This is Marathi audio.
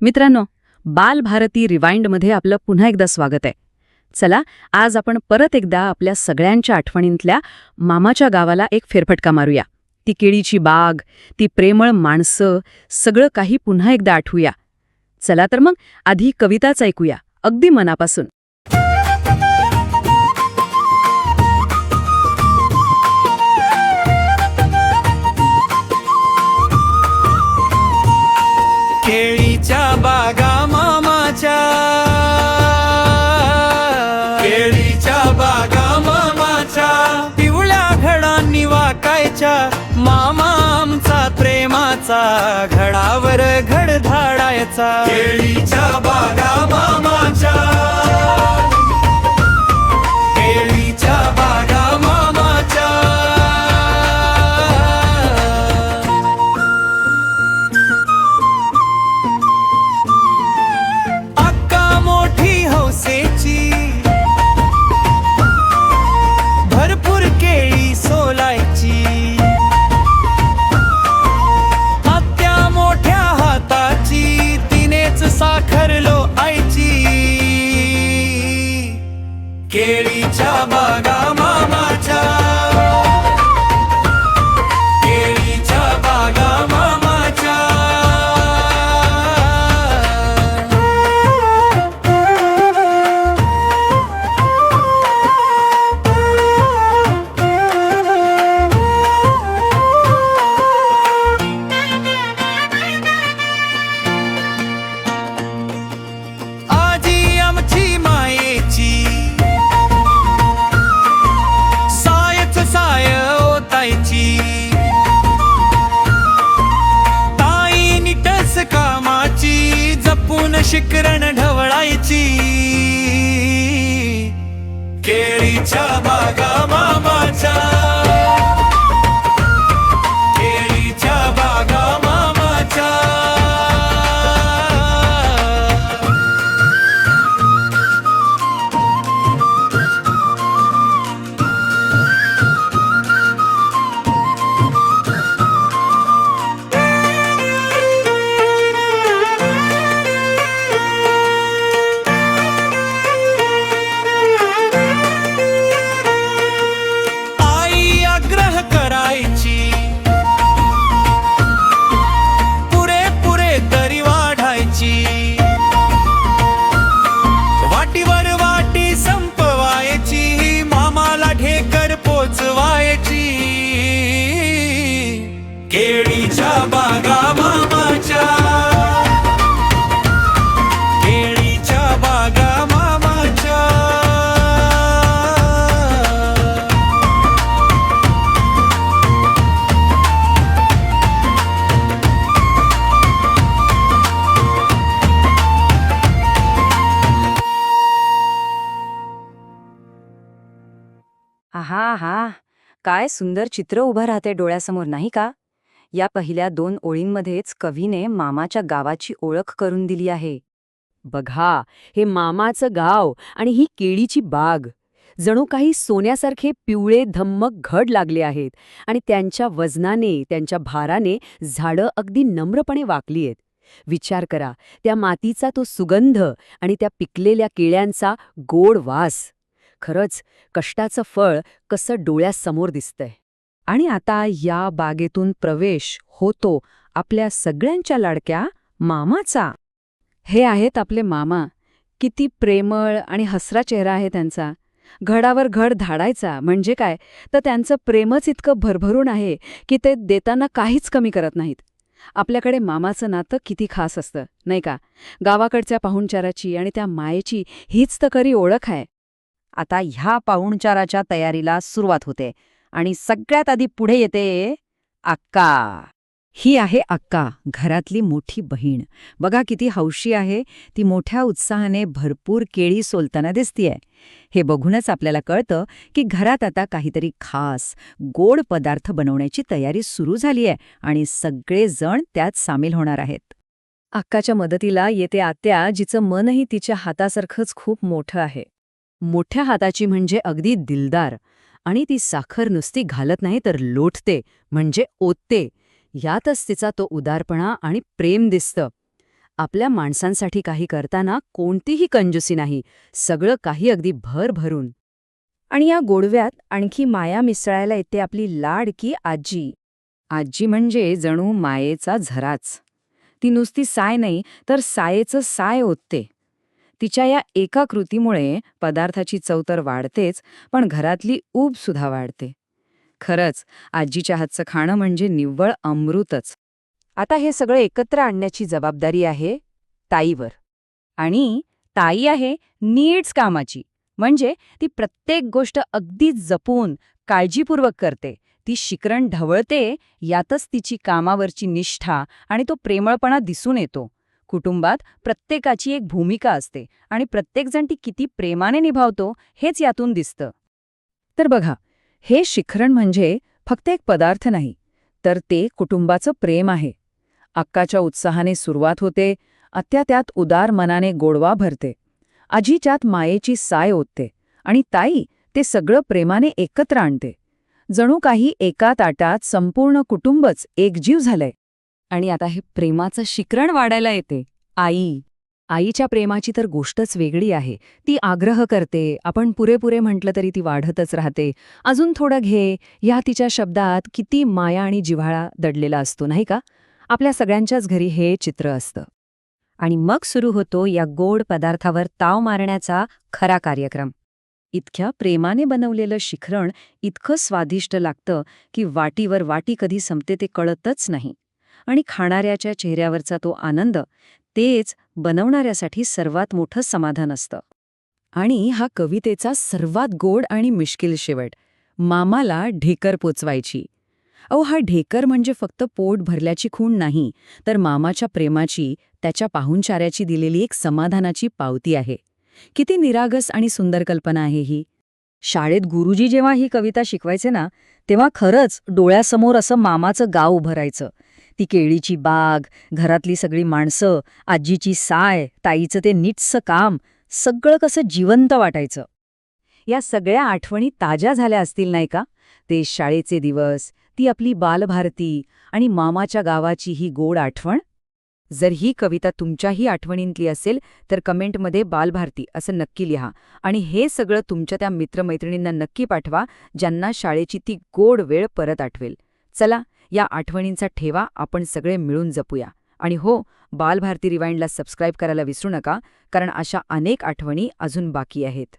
मित्रांनो, बालभारती रिवाइंडमध्ये आपलं पुन्हा एकदा स्वागत आहे. चला, आज आपण परत एकदा आपल्या सगळ्यांच्या आठवणींतल्या मामाच्या गावाला एक फेरफटका मारूया. ती केळीची बाग, ती प्रेमळ माणसं, सगळं काही पुन्हा एकदा आठवूया. चला तर मग आधी कविताच ऐकूया, अगदी मनापासून. केळीच्या बागा मामाच्या, केळीच्या बागा मामाच्या, पिवळ्या घडांनी वाकायच्या. मामा आमचा प्रेमाचा, घडावर घड धाडायचा. केळीच्या बागा मामाच्या, केळीच्या बागा मामाच्या. भरपूर केळी सोलायची, आत्या मोठ्या हाताची, तिनेच साखर लोआयची. केळीच्या बागा मामाच्या, केळीच्या बागा मामाच्या. आजी आमची मायेची, सायच साय ओतायची. ताई निटस कामाची, जपून शिकरण ढवळायची. केळीच्या बागा मामाच्या, केळीच्या बागा मामाच्या. आई आग्रह करायची, पुरे तरी वाढायची. वाटीवर वाटी संपवायची, मामाला ढेकर पोचवायची. केळीच्या बागा मामाच्या, केळीच्या बागा मामाच्या. आहा हा, काय सुंदर चित्र उभं राहते डोळ्यासमोर, नाही का? या पहिल्या 2 ओळींमध्येच कवीने मामाच्या गावाची ओळख करून दिली आहे. बघा, हे मामाचं गाव आणि ही केळीची बाग जणू काही सोन्यासारखे पिवळे धम्मक घड लागले आहेत आणि त्यांच्या वजनाने, त्यांच्या भाराने झाडं अगदी नम्रपणे वाकली आहेत. विचार करा, त्या मातीचा तो सुगंध आणि त्या पिकलेल्या केळ्यांचा गोड वास. खरंच कष्टाचं फळ कसं डोळ्यासमोर दिसतंय. आणि आता या बागेतून प्रवेश होतो आपल्या सगळ्यांच्या लाडक्या मामाचा. हे आहेत आपले मामा. किती प्रेमळ आणि हसरा चेहरा आहे त्यांचा. घडावर घड धाडायचा म्हणजे काय, तर त्यांचं प्रेमच इतकं भरभरून आहे की ते देताना काहीच कमी करत नाहीत. आपल्याकडे मामाचं नातं किती खास असतं, नाही का? गावाकडच्या पाहुणचाराची आणि त्या मायेची हीच तर खरी ओळख आहे. आता ह्या पाहुणचाराच्या तयारीला सुरुवात होते आणि सगळ्यात आधी पुढे येते अक्का. ही आहे अक्का, घरातली मोठी बहीण. बघा किती हौशी आहे. ती मोठ्या उत्साहाने भरपूर केळी सोलताना दिसतीये. हे बघूनच आपल्याला कळतं की घरात आता काहीतरी खास गोड पदार्थ बनवण्याची तयारी सुरू झालीये आणि सगळे जण त्यात सामील होणार आहेत. अक्काच्या मदतीला येते आत्या, जिचं मनही तिच्या हातासारखंच खूप मोठं आहे. मोठ्या हाताची म्हणजे अगदी दिलदार. आणि ती साखर नुसती घालत नाही तर लोटते, म्हणजे ओतते. यातच तिचा तो उदारपणा आणि प्रेम दिसतं. आपल्या माणसांसाठी काही करताना कोणतीही कंजूसी नाही, सगळं काही अगदी भरभरून. आणि या गोडव्यात आणखी माया मिसळायला येते आपली लाडकी आजी. आजी म्हणजे जणू मायेचा झराच. ती नुसती साय नाही तर सायेचं साय ओतते. तिच्या या एका कृतीमुळे पदार्थाची चव तर वाढतेच, पण घरातली ऊब सुद्धा वाढते. खरंच आजीच्या हातचं खाणं म्हणजे निव्वळ अमृतच. आता हे सगळं एकत्र आणण्याची जबाबदारी आहे ताईवर. आणि ताई आहे नीड्स कामाची. म्हणजे ती प्रत्येक गोष्ट अगदी जपून, काळजीपूर्वक करते. ती शिकरण ढवळते, यातच तिची कामावरची निष्ठा आणि तो प्रेमळपणा दिसून येतो. कुटुंबात प्रत्येकाची एक भूमिका असते आणि प्रत्येकजण ती किती प्रेमाने निभावतो हेच यातून दिसतं. तर बघा, हे शिखरण म्हणजे फक्त एक पदार्थ नाही, तर ते कुटुंबाचं प्रेम आहे. अक्काच्या उत्साहाने सुरुवात होते, आत्या त्यात उदार मनाने गोडवा भरते, आजी त्यात मायेची साय ओतते आणि ताई ते सगळं प्रेमाने एकत्र आणते. जणू काही एका ताटात संपूर्ण कुटुंबच एकजीव झालंय. आणि आता हे प्रेमाचं शिखरण वाढायला येते आई. आईच्या प्रेमाची तर गोष्टच वेगळी आहे. ती आग्रह करते, आपण पुरेपुरे म्हटलं तरी ती वाढतच राहते. अजून थोडं घे, या तिच्या शब्दात किती माया आणि जिव्हाळा दडलेला असतो, नाही का? आपल्या सगळ्यांच्याच घरी हे चित्र असतं. आणि मग सुरू होतो या गोड पदार्थावर ताव मारण्याचा खरा कार्यक्रम. इतक्या प्रेमाने बनवलेलं शिखरण इतकं स्वादिष्ट लागतं की वाटीवर वाटी कधी संपते ते कळतच नाही. आणि खाणाऱ्याच्या चेहऱ्यावरचा तो आनंद, तेच बनवणाऱ्यासाठी सर्वात मोठं समाधान असतं. आणि हा कवितेचा सर्वात गोड आणि मिश्किल शेवट, मामाला ढेकर पोचवायची. हा ढेकर म्हणजे फक्त पोट भरल्याची खूण नाही, तर मामाच्या प्रेमाची, त्याच्या पाहुणचाऱ्याची दिलेली एक समाधानाची पावती आहे. किती निरागस आणि सुंदर कल्पना आहे ही. शाळेत गुरुजी जेव्हा ही कविता शिकवायचे ना, तेव्हा खरंच डोळ्यासमोर असं मामाचं गाव उभं राहायचं. ती केळीची बाग, घरातली सगळी माणसं, आजीची साय, ताईचं ते नीटसं काम, सगळं कसं जिवंत वाटायचं. या सगळ्या आठवणी ताज्या झाल्या असतील नाही का? ते शाळेचे दिवस, ती आपली बालभारती आणि मामाच्या गावाची ही गोड आठवण. जर ही कविता तुमच्याही आठवणींतली असेल तर कमेंटमध्ये बालभारती असं नक्की लिहा. आणि हे सगळं तुमच्या त्या मित्रमैत्रिणींना नक्की पाठवा, ज्यांना शाळेची ती गोड वेळ परत आठवेल. चला, या आठवणींचा ठेवा आपण सगळे मिळून जपूया. आणि हो, बालभारती रिवाइंडला सबस्क्राईब करायला विसरू नका, कारण अशा अनेक आठवणी अजून बाकी आहेत.